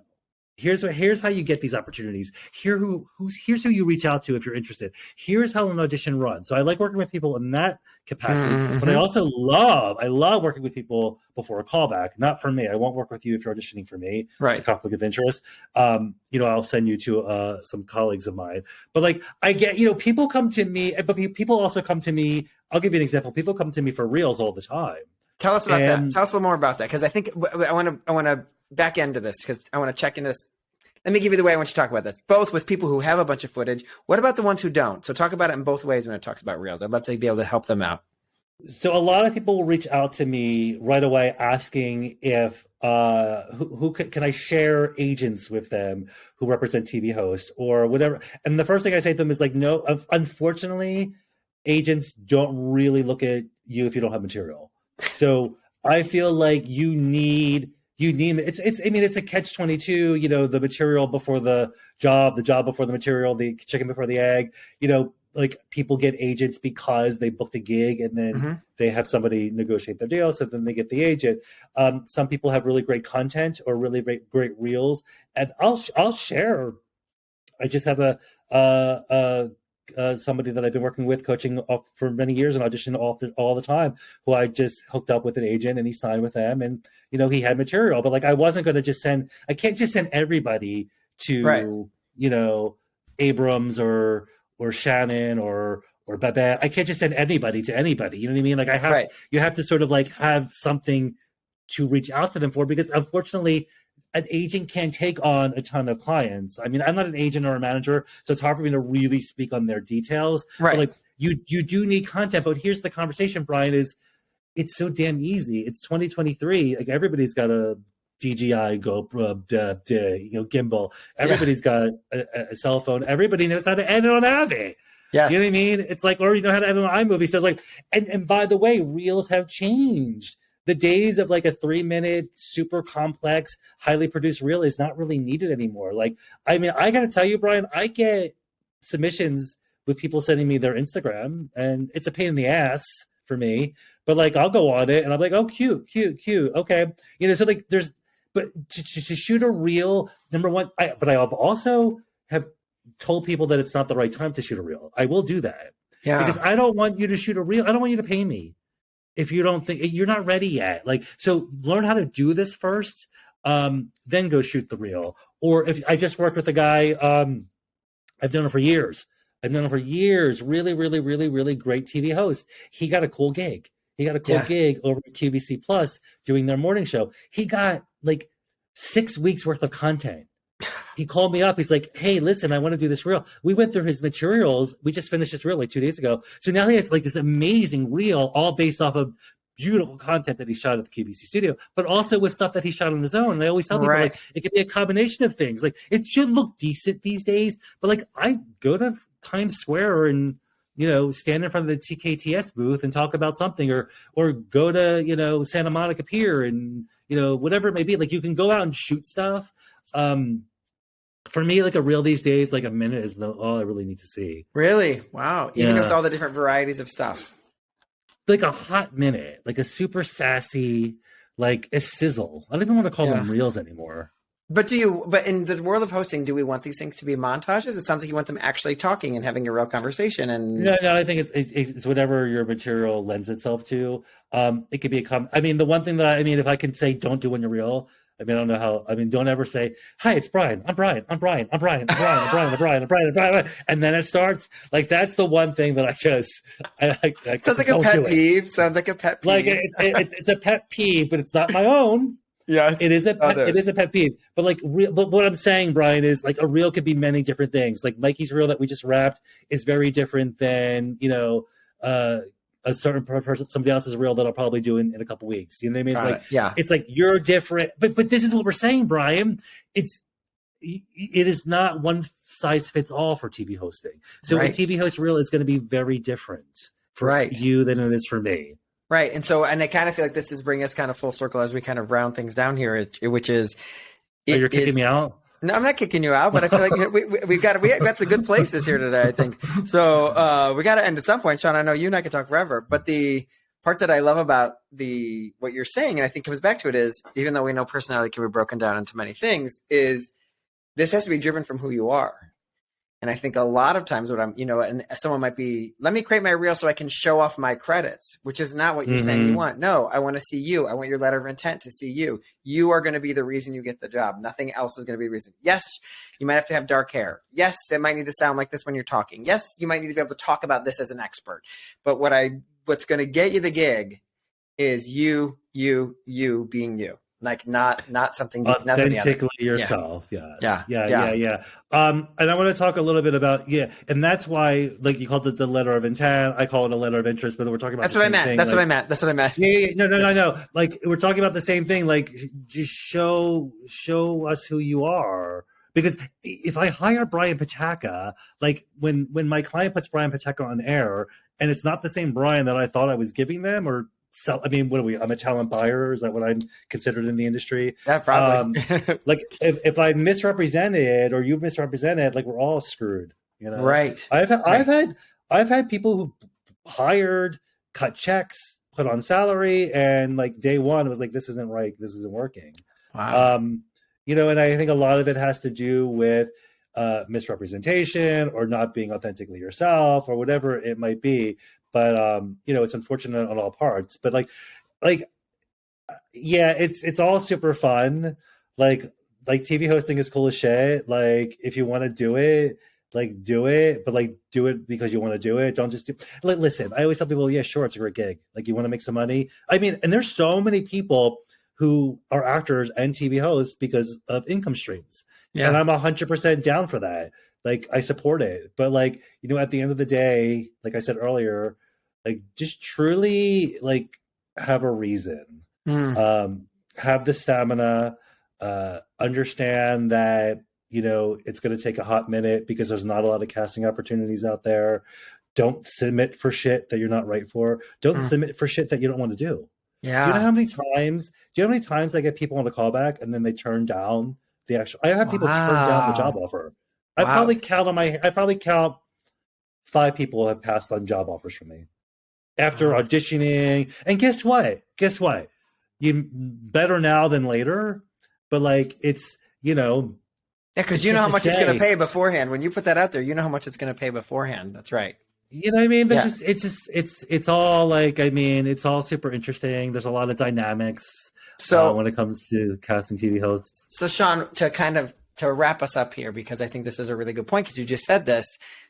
Here's how you get these opportunities. Here's who you reach out to if you're interested. Here's how an audition runs. So I like working with people in that capacity, but I also love working with people before a callback. Not for me. I won't work with you if you're auditioning for me. Right. It's a conflict of interest. I'll send you to some colleagues of mine. But I get, people come to me, but people also come to me. I'll give you an example. People come to me for reels all the time. Tell us about that. Tell us a little more about that, because I think I want to back into this, because I want to check into this. Let me give you the way I want you to talk about this, both with people who have a bunch of footage. What about the ones who don't? So talk about it in both ways when it talks about reels. I'd love to be able to help them out. So a lot of people will reach out to me right away asking if can I share agents with them who represent TV hosts or whatever. And the first thing I say to them is no, unfortunately, agents don't really look at you if you don't have material. So I feel you need it's a catch-22, the material before the job before the material, the chicken before the egg. People get agents because they booked a gig and then they have somebody negotiate their deal, so then they get the agent. Some people have really great content or really great reels, and I'll share. I just have somebody that I've been working with, coaching for many years and auditioning all the time, who I just hooked up with an agent and he signed with them, and he had material. But I wasn't going to I can't just send everybody to Abrams or Shannon or Babette. I can't just send anybody to anybody. You know what I mean? You have to sort of have something to reach out to them for, because unfortunately an agent can't take on a ton of clients. I mean, I'm not an agent or a manager, so it's hard for me to really speak on their details. Right. But you do need content. But here's the conversation, Brian, is it's so damn easy. It's 2023. Everybody's got a DJI, GoPro, gimbal. Everybody's got a cell phone. Everybody knows how to edit on Avid. Yes. You know what I mean? It's like, or you know how to edit on iMovie. So it's like, and by the way, reels have changed. The days of like a 3-minute, super complex, highly produced reel is not really needed anymore. Like, I mean, I got to tell you, Brian, I get submissions with people sending me their Instagram, and it's a pain in the ass for me. But like, I'll go on it, and I'm like, oh, cute. Okay, so like, but to shoot a reel, number one, but I also have told people that it's not the right time to shoot a reel. I will do that. Yeah. Because I don't want you to shoot a reel. I don't want you to pay me if you don't think you're not ready yet. Like, so learn how to do this first, then go shoot the reel. Or if I just worked with a guy, I've known him for years. Really, really, really, really great TV host. He got a cool gig. Gig over at QVC Plus doing their morning show. He got like 6 weeks worth of content. He called me up. He's like, hey, listen, I want to do this reel. We went through his materials. We just finished this reel like 2 days ago. So now he has like this amazing reel, all based off of beautiful content that he shot at the QVC studio, but also with stuff that he shot on his own. And I always tell people, like, it could be a combination of things. Like, it should look decent these days, but like, I go to Times Square and, stand in front of the TKTS booth and talk about something, or go to, Santa Monica Pier and, whatever it may be. Like, you can go out and shoot stuff. For me, like a reel these days, like a minute is all I really need to see. Really? Wow. Even with all the different varieties of stuff. Like a hot minute, like a super sassy, like a sizzle. I don't even want to call them reels anymore. But in the world of hosting, do we want these things to be montages? It sounds like you want them actually talking and having a real conversation. And no, I think it's whatever your material lends itself to. It could be the one thing that if I can say don't do when you're real. I don't know how. Don't ever say, "Hi, it's Brian. I'm Brian. I'm Brian. I'm Brian. I'm Brian. I'm Brian. I'm Brian. I'm Brian. I'm Brian." And then it starts. Like, that's the one thing that I sounds like a pet peeve. Sounds like a pet peeve. Like it's a pet peeve, but it's not my own. Yeah, it is a pet peeve. But like, but what I'm saying, Brian, is like a reel could be many different things. Like Mikey's reel that we just wrapped is very different than a certain person, somebody else's reel that I'll probably do in a couple weeks. You know what I mean? It's like you're different, but this is what we're saying, Brian. It is not one size fits all for TV hosting. So a TV host reel is going to be very different for you than it is for me. Right. And I kind of feel like this is bringing us kind of full circle as we kind of round things down here, which is. You're kicking me out? No, I'm not kicking you out, but I feel like we got some good places here today, I think. So we got to end at some point. Sean, I know you and I could talk forever, but the part that I love about what you're saying, and I think comes back to it, is even though we know personality can be broken down into many things, is this has to be driven from who you are. And I think a lot of times and someone might be, let me create my reel so I can show off my credits, which is not what you're saying you want. No, I want to see you. I want your letter of intent to see you. You are going to be the reason you get the job. Nothing else is going to be the reason. Yes, you might have to have dark hair. Yes, it might need to sound like this when you're talking. Yes, you might need to be able to talk about this as an expert. But what's going to get you the gig is you being you. Like not something authentically yourself. Yeah. And I want to talk a little bit about and that's why, like, you called it the letter of intent. I call it a letter of interest, but we're talking about that's what I meant. That's what I meant. Yeah. No. Like, we're talking about the same thing. Like, just show us who you are. Because if I hire Brian Pataka, like when my client puts Brian Pataka on air, and it's not the same Brian that I thought I was giving them, or what are we? I'm a talent buyer. Is that what I'm considered in the industry? Yeah, probably. Like if I misrepresented or you misrepresented, like, we're all screwed. Right. I've had people who hired, cut checks, put on salary, and like day one was like, this isn't right. This isn't working. Wow. And I think a lot of it has to do with misrepresentation or not being authentically yourself or whatever it might be. But it's unfortunate on all parts. But it's all super fun. Like TV hosting is cool as shit. Like, if you want to do it, like, do it, but like, do it because you want to do it. Don't just do. Like, listen, I always tell people, yeah, sure, it's a great gig. Like, you want to make some money. And there's so many people who are actors and TV hosts because of income streams. Yeah. And I'm 100% down for that. Like, I support it. But like, at the end of the day, like I said earlier, like, just truly, like, have a reason, have the stamina, understand that, you know, it's going to take a hot minute because there's not a lot of casting opportunities out there. Don't submit for shit that you're not right for. Don't submit for shit that you don't want to do. Yeah. Do you know how many times I get people on the callback and then they turn down the actual? I have people turn down the job offer. I probably count 5 people who have passed on job offers from me after auditioning. And guess what? You better now than later. But like, it's, you know. Yeah, because you know how much it's going to pay beforehand. When you put that out there, you know how much it's going to pay beforehand. That's right. You know what I mean? It's all like, I mean, it's all super interesting. There's a lot of dynamics when it comes to casting TV hosts. So Sean, to wrap us up here, because I think this is a really good point, because you just said this,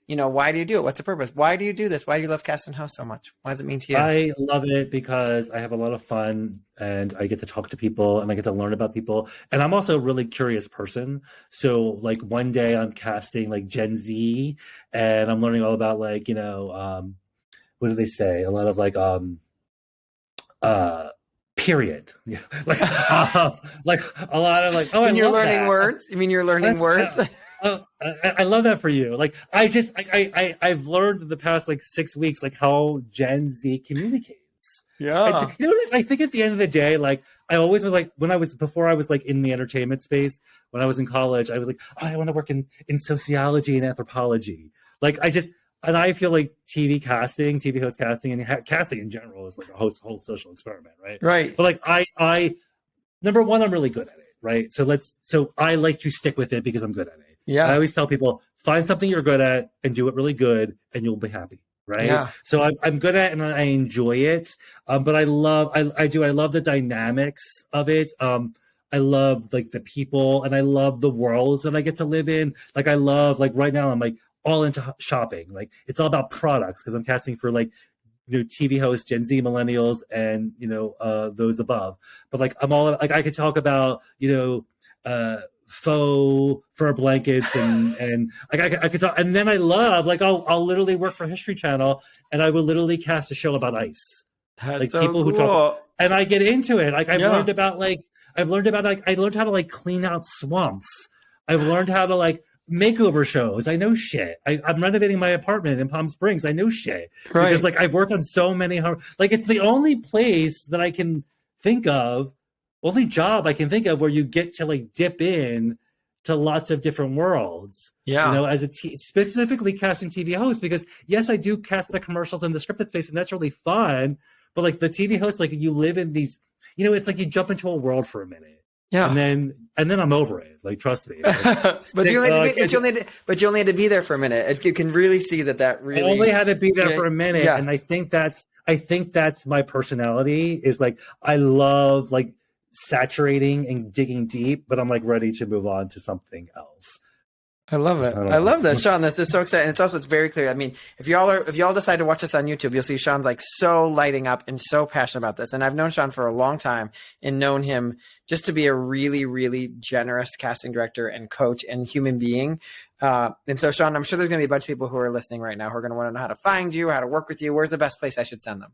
you know, why do you do it? What's the purpose? Why do you do this? Why do you love casting hosts so much? What does it mean to you? I love it because I have a lot of fun and I get to talk to people and I get to learn about people. And I'm also a really curious person. So like one day I'm casting like Gen Z and I'm learning all about like, you know, what do they say? A lot of like, period. Yeah. Like a lot of like, oh, and you're learning words? You mean you're learning words? I love that for you. Like I've learned in the past like 6 weeks like how Gen Z communicates. Yeah. You know, I think at the end of the day, like I always was like before I was like in the entertainment space, when I was in college, I was like, oh, I want to work in sociology and anthropology. Like and I feel like TV host casting, and casting in general is like a whole social experiment, right? Right. But like I number one, I'm really good at it, right? So I like to stick with it because I'm good at it. Yeah. I always tell people, find something you're good at and do it really good, and you'll be happy, right? Yeah. So I'm good at it and I enjoy it, but I love the dynamics of it. I love like the people, and I love the worlds that I get to live in. Like I love, like right now I'm like all into shopping. Like it's all about products because I'm casting for like, you know, TV hosts, Gen Z, millennials, and you know those above. But like I'm all like I could talk about, you know, faux fur blankets and like I could talk, and then I love like I'll literally work for History Channel and I will literally cast a show about ice. That's like so people cool. who talk, and I get into it. Like I learned how to like clean out swamps. I've learned how to like makeover shows. I know shit. I'm renovating my apartment in Palm Springs. I know shit because like I've worked on so many like it's the only place that I can think of, only job I can think of where you get to like dip in to lots of different worlds. Yeah. You know, as specifically casting TV host, because yes, I do cast the commercials in the scripted space and that's really fun. But like the TV host, like you live in these, you know, it's like you jump into a world for a minute. Yeah. And then I'm over it. Like, trust me. Like, but you only had to be there for a minute. You can really see that really. I only had to be there for a minute. Yeah. And I think that's my personality is like, I love like saturating and digging deep, but I'm like ready to move on to something else. I love it. I love that, Sean. This is so exciting. It's very clear. I mean, if y'all decide to watch this on YouTube, you'll see Sean's like so lighting up and so passionate about this. And I've known Sean for a long time and known him just to be a really, really generous casting director and coach and human being. And so, Sean, I'm sure there's going to be a bunch of people who are listening right now who are going to want to know how to find you, how to work with you. Where's the best place I should send them?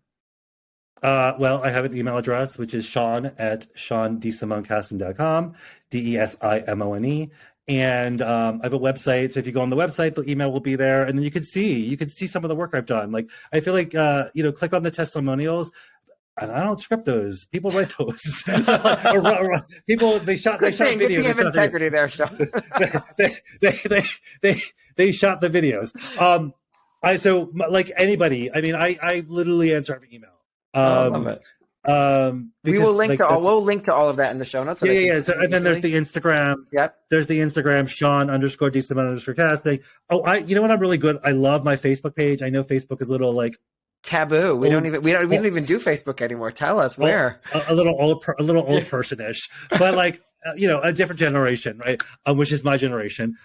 Well, I have an email address, which is sean@seandesimone.com, DESIMONE. And I have a website. So if you go on the website, the email will be there. And then you can see some of the work I've done. Like, I feel like, click on the testimonials. And I don't script those. People write those. People, they shot videos. You have integrity there, Sean. they shot the videos. Like anybody, I mean, I literally answer every email. I love it. We will link we'll link to all of that in the show notes. Yeah. So, and then there's the Instagram. Yep. There's the Instagram, Sean_DeSimone_casting. Oh, you know what? I'm really good. I love my Facebook page. I know Facebook is a little like taboo. We don't even do Facebook anymore. Tell us where. A little old person-ish, but like, a different generation, right? Which is my generation.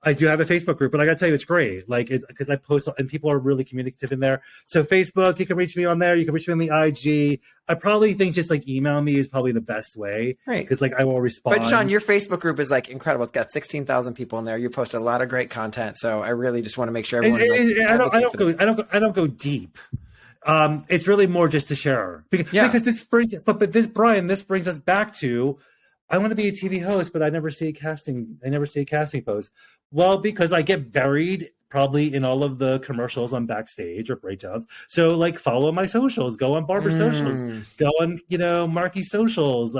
I do have a Facebook group, but I got to tell you, it's great. Like, because I post and people are really communicative in there. So Facebook, you can reach me on there. You can reach me on the IG. I probably think just like email me is probably the best way. Right. Because like I will respond. But Sean, your Facebook group is like incredible. It's got 16,000 people in there. You post a lot of great content. So I really just want to make sure everyone. I don't go deep. It's really more just to share because this brings us back to, I want to be a TV host, but I never see a casting post. Well, because I get buried probably in all of the commercials on Backstage or breakdowns. So like follow my socials, go on Barbara socials, go on, Marky socials,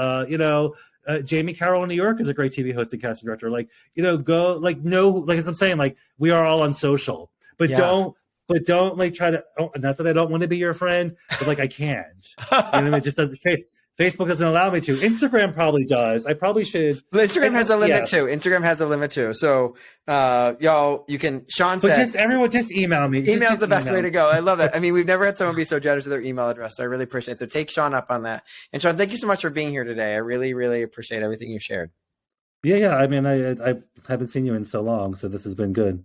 Jamie Carroll in New York is a great TV host and casting director. Like, go as I'm saying, like we are all on social, but don't like try to, not that I don't want to be your friend, but like I can't, it just doesn't. Facebook doesn't allow me to. Instagram probably does. I probably should. Instagram has a limit too. Instagram has a limit too. So, y'all, you can. Sean said, everyone just email me. Email's the best way to go. I love that. I mean, we've never had someone be so generous with their email address. So I really appreciate it. So take Sean up on that. And Sean, thank you so much for being here today. I really, really appreciate everything you shared. Yeah. I mean, I haven't seen you in so long, so this has been good.